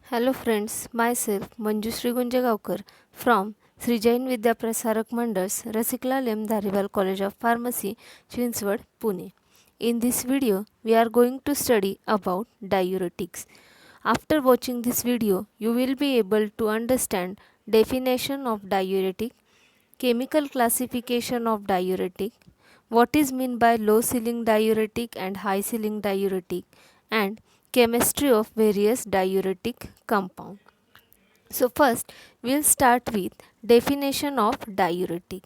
Hello friends, myself Manjushri Gunjagaonkar from Sri Jain Vidya Prasarak Mandals, Rasikla Lem Dhariwal College of Pharmacy, Chinswad, Pune. In this video, we are going to study about diuretics. After watching this video, you will be able to understand definition of diuretic, chemical classification of diuretic, what is meant by low ceiling diuretic and high ceiling diuretic, and chemistry of various diuretic compound. So first we'll start with definition of diuretic.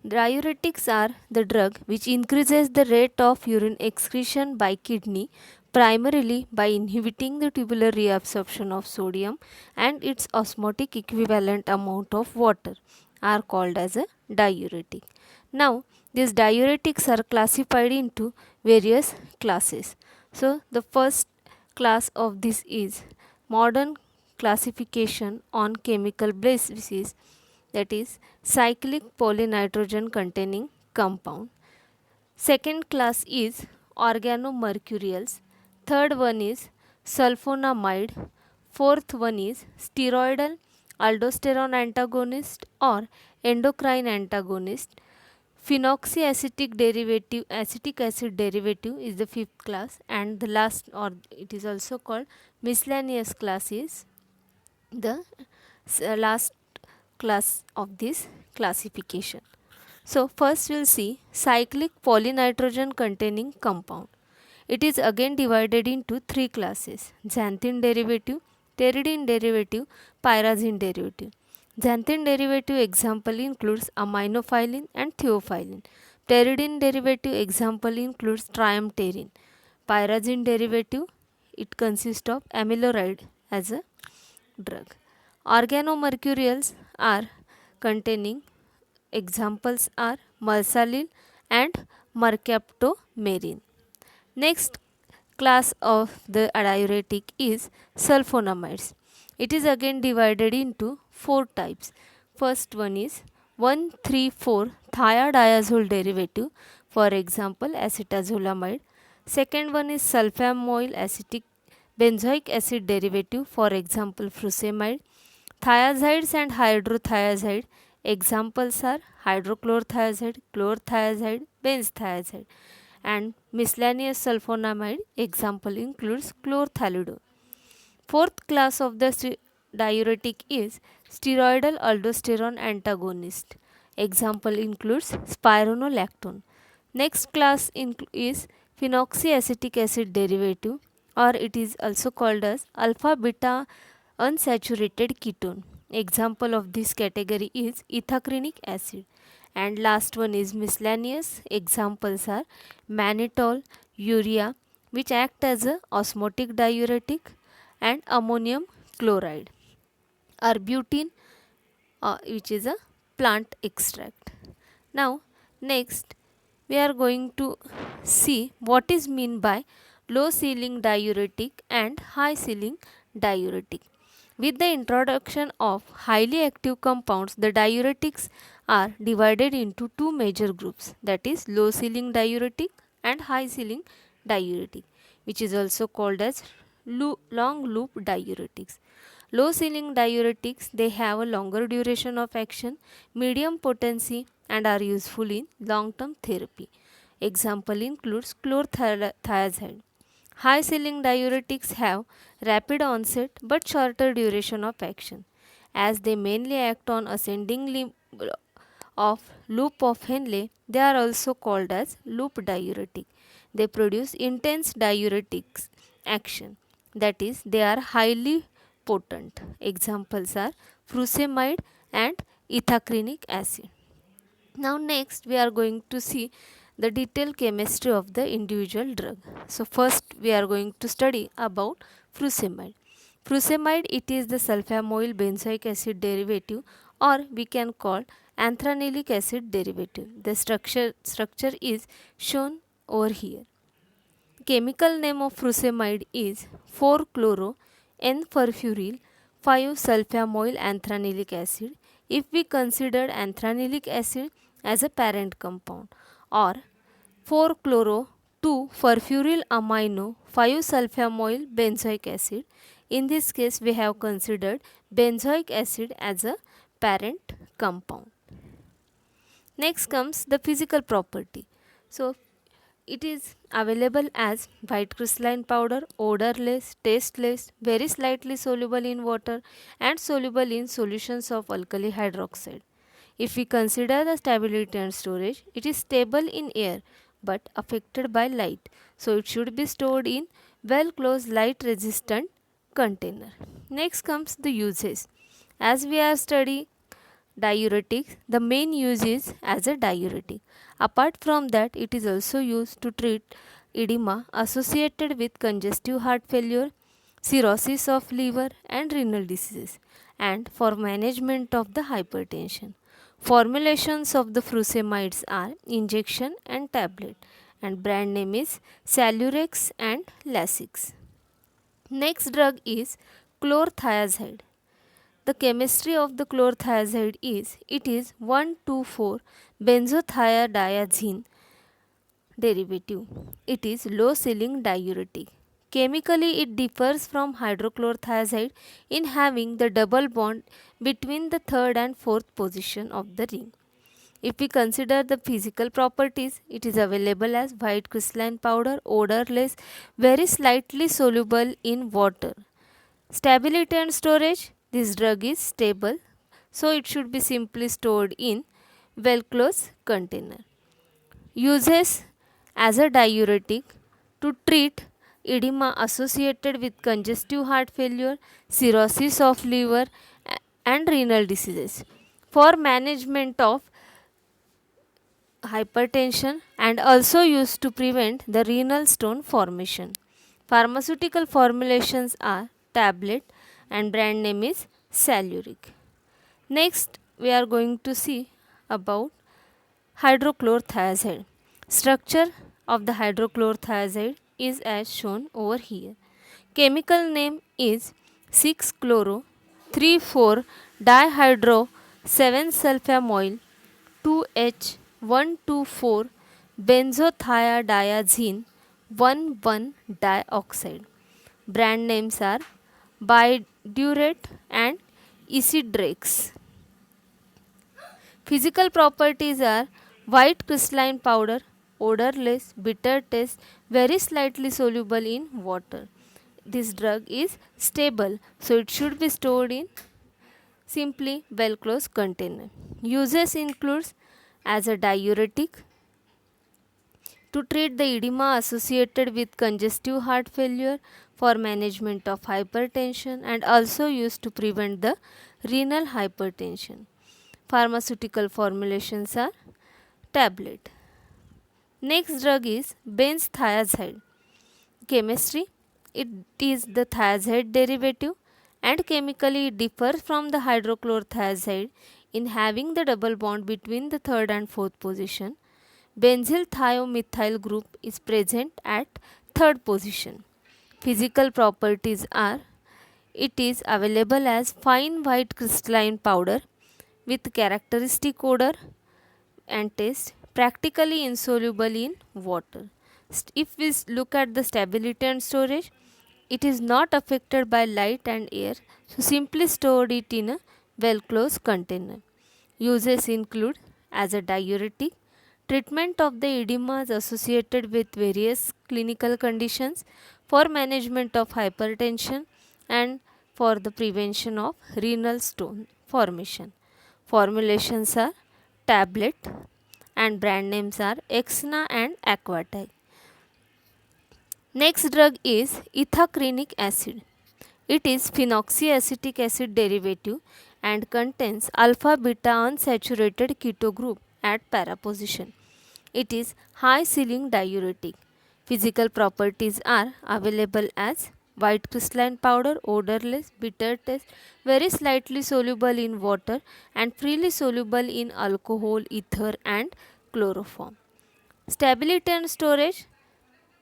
Diuretics are the drug which increases the rate of urine excretion by kidney primarily by inhibiting the tubular reabsorption of sodium and its osmotic equivalent amount of water are called as a diuretic. Now these diuretics are classified into various classes. So the first class of this is modern classification on chemical basis, that is cyclic polynitrogen containing compound. Second class is organomercurials. Third one is sulfonamide. Fourth one is steroidal aldosterone antagonist or endocrine antagonist. Phenoxyacetic derivative, acetic acid derivative is the fifth class, and the last, or it is also called miscellaneous class, is the last class of this classification. So first we'll see cyclic polynitrogen containing compound. It is again divided into three classes: xanthine derivative, pyridine derivative, pyrazine derivative. Xanthine derivative example includes aminophylline and theophylline. Pyridine derivative example includes triamterene. Pyrazine derivative, it consists of amiloride as a drug. Organomercurials are containing examples are mersallyl and mercaptomerine. Next class of the diuretic is sulfonamides. It is again divided into four types. First one is 1,3,4 thiadiazole derivative, for example acetazolamide. Second one is sulfamoyl acetic benzoic acid derivative, for example furosemide. Thiazides and hydrothiazide examples are hydrochlorothiazide, chlorothiazide, benzthiazide, and miscellaneous sulfonamide example includes chlorthalidone. Fourth class of the diuretic is steroidal aldosterone antagonist. Example includes spironolactone. Next class is phenoxyacetic acid derivative, or it is also called as alpha beta unsaturated ketone. Example of this category is ethacrynic acid. And last one is miscellaneous. Examples are mannitol, urea, which act as a osmotic diuretic, and ammonium chloride, or butene, which is a plant extract. Now next we are going to see what is mean by low ceiling diuretic and high ceiling diuretic. With the introduction of highly active compounds, the diuretics are divided into two major groups, that is low ceiling diuretic and high ceiling diuretic, which is also called as long loop diuretics. Low ceiling diuretics, they have a longer duration of action, medium potency, and are useful in long term therapy. Example includes chlorothiazide. High ceiling diuretics have rapid onset but shorter duration of action, as they mainly act on ascending limb of loop of Henle. They are also called as loop diuretic. They produce intense diuretics action, that is they are highly potent. Examples are furosemide and ethacrynic acid. Now next we are going to see the detailed chemistry of the individual drug. So first we are going to study about furosemide. Furosemide, it is the sulfamoyl benzoic acid derivative, or we can call anthranylic acid derivative. The structure is shown over here. Chemical name of furosemide is 4-chloro N-furfuryl 5-sulfamoyl anthranylic acid if we consider anthranylic acid as a parent compound, or 4-chloro 2-furfuryl amino 5-sulfamoyl benzoic acid In this case, we have considered benzoic acid as a parent compound. Next comes the physical property. So, it is available as white crystalline powder, odorless, tasteless, very slightly soluble in water and soluble in solutions of alkali hydroxide. If we consider the stability and storage, it is stable in air but affected by light. So it should be stored in well closed light resistant container. Next comes the uses. As we are studying diuretics, the main use is as a diuretic. Apart from that, it is also used to treat edema associated with congestive heart failure, cirrhosis of liver and renal diseases, and for management of the hypertension. Formulations of the furosemide are injection and tablet, and brand name is Salurex and Lasix. Next drug is chlorothiazide. The chemistry of the chlorothiazide is it is 1,2,4 benzothiazine derivative. It is low ceiling diuretic. Chemically, it differs from hydrochlorothiazide in having the double bond between the third and fourth position of the ring. If we consider the physical properties, it is available as white crystalline powder, odorless, very slightly soluble in water. Stability and storage, this drug is stable, so it should be simply stored in well closed container. Uses as a diuretic to treat edema associated with congestive heart failure, cirrhosis of liver and renal diseases. For management of hypertension and also used to prevent the renal stone formation. Pharmaceutical formulations are tablet and brand name is Saluric. Next, we are going to see about hydrochlorothiazide. Structure of the hydrochlorothiazide is as shown over here. Chemical name is 6-chloro 3,4 dihydro 7-sulfamoyl 2H1,2,4 benzothiazine 1,1 dioxide. Brand names are Bidurate and Isidrex. Physical properties are white crystalline powder, odorless, bitter taste, very slightly soluble in water. This drug is stable, so it should be stored in simply well closed container. Uses includes as a diuretic to treat the edema associated with congestive heart failure, for management of hypertension and also used to prevent the renal hypertension. Pharmaceutical formulations are tablet. Next drug is benzthiazide. Chemistry, it is the thiazide derivative and chemically it differs from the hydrochlorothiazide in having the double bond between the third and fourth position. Benzyl thiomethyl group is present at third position. Physical properties are it is available as fine white crystalline powder with characteristic odor and taste, practically insoluble in water. If we look at the stability and storage, it is not affected by light and air, so simply stored it in a well closed container. Uses include as a diuretic, treatment of the edemas associated with various clinical conditions, for management of hypertension and for the prevention of renal stone formation. Formulations are tablet and brand names are Exna and Aquatag. Next drug is ethacrenic acid. It is phenoxyacetic acid derivative and contains alpha beta unsaturated keto group at para position. It is high ceiling diuretic. Physical properties are available as white crystalline powder, odorless, bitter taste, very slightly soluble in water and freely soluble in alcohol, ether and chloroform. Stability and storage,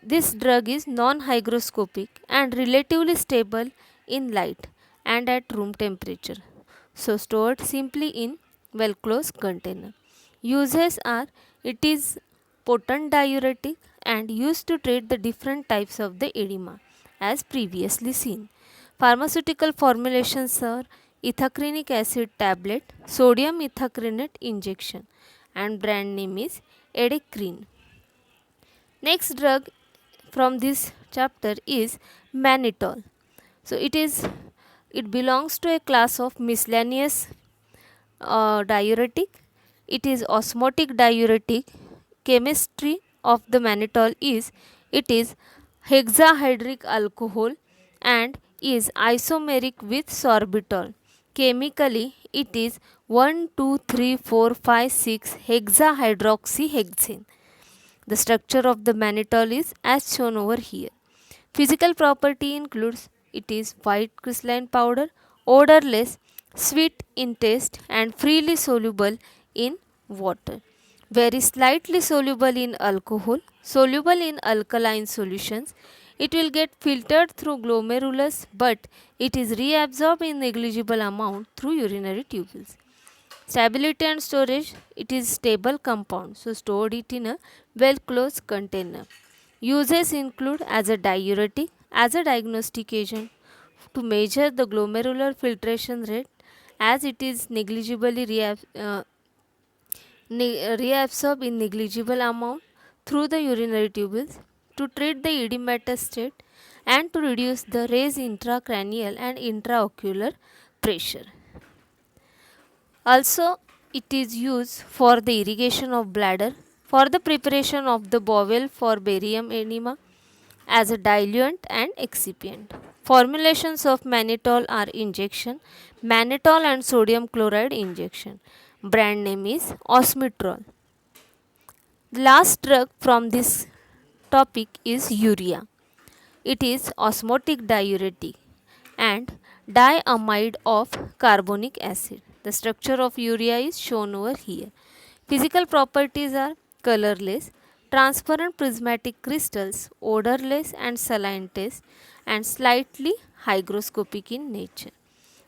this drug is non-hygroscopic and relatively stable in light and at room temperature. So stored simply in well closed container. Uses are it is potent diuretic and used to treat the different types of the edema as previously seen. Pharmaceutical formulations are ethacrinic acid tablet, sodium ethacrynate injection, and brand name is Edecrine. Next drug from this chapter is mannitol. So it belongs to a class of miscellaneous diuretic. It is osmotic diuretic. Chemistry of the mannitol is it is hexahydric alcohol and is isomeric with sorbitol. Chemically, it is 1, 2, 3, 4, 5, 6 hexahydroxyhexane. The structure of the mannitol is as shown over here. Physical property includes it is white crystalline powder, odorless, sweet in taste and freely soluble in water. Very slightly soluble in alcohol, soluble in alkaline solutions. It will get filtered through glomerulus but it is reabsorbed in negligible amount through urinary tubules. Stability and storage, it is stable compound, so stored it in a well closed container. Uses include as a diuretic, as a diagnostic agent to measure the glomerular filtration rate as it is negligibly reabsorbed in negligible amount through the urinary tubules, to treat the edematous state and to reduce the raised intracranial and intraocular pressure. Also, it is used for the irrigation of bladder, for the preparation of the bowel for barium enema, as a diluent and excipient. Formulations of mannitol are injection, mannitol and sodium chloride injection. Brand name is Osmitrol. The last drug from this topic is urea. It is osmotic diuretic and diamide of carbonic acid. The structure of urea is shown over here. Physical properties are colorless, transparent prismatic crystals, odorless and saline taste, and slightly hygroscopic in nature.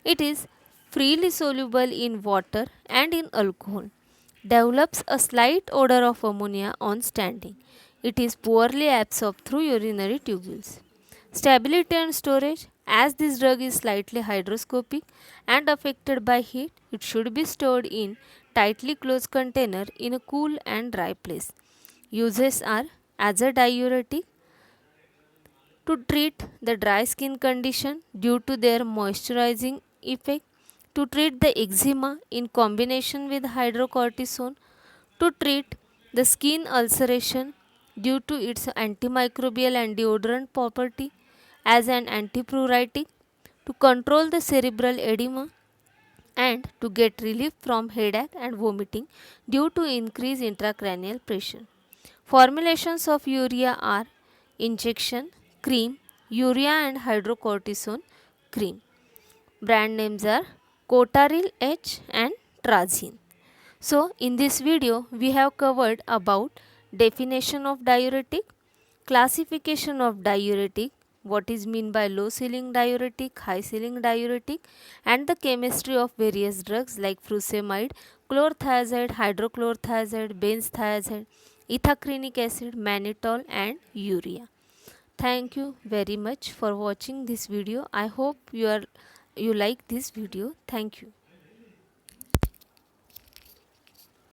It is freely soluble in water and in alcohol. Develops a slight odor of ammonia on standing. It is poorly absorbed through urinary tubules. Stability and storage, as this drug is slightly hygroscopic and affected by heat, it should be stored in tightly closed container in a cool and dry place. Uses are as a diuretic, to treat the dry skin condition due to their moisturizing effect, to treat the eczema in combination with hydrocortisone, to treat the skin ulceration due to its antimicrobial and deodorant property as an antipruritic, to control the cerebral edema and to get relief from headache and vomiting due to increased intracranial pressure. Formulations of urea are injection, cream, urea and hydrocortisone cream. Brand names are Cotaril H and Trazine. So, in this video, we have covered about definition of diuretic, classification of diuretic, what is mean by low ceiling diuretic, high ceiling diuretic, and the chemistry of various drugs like furosemide, chlorothiazide, hydrochlorothiazide, benzthiazide, ethacrinic acid, mannitol and urea. Thank you very much for watching this video. I hope you like this video. Thank you.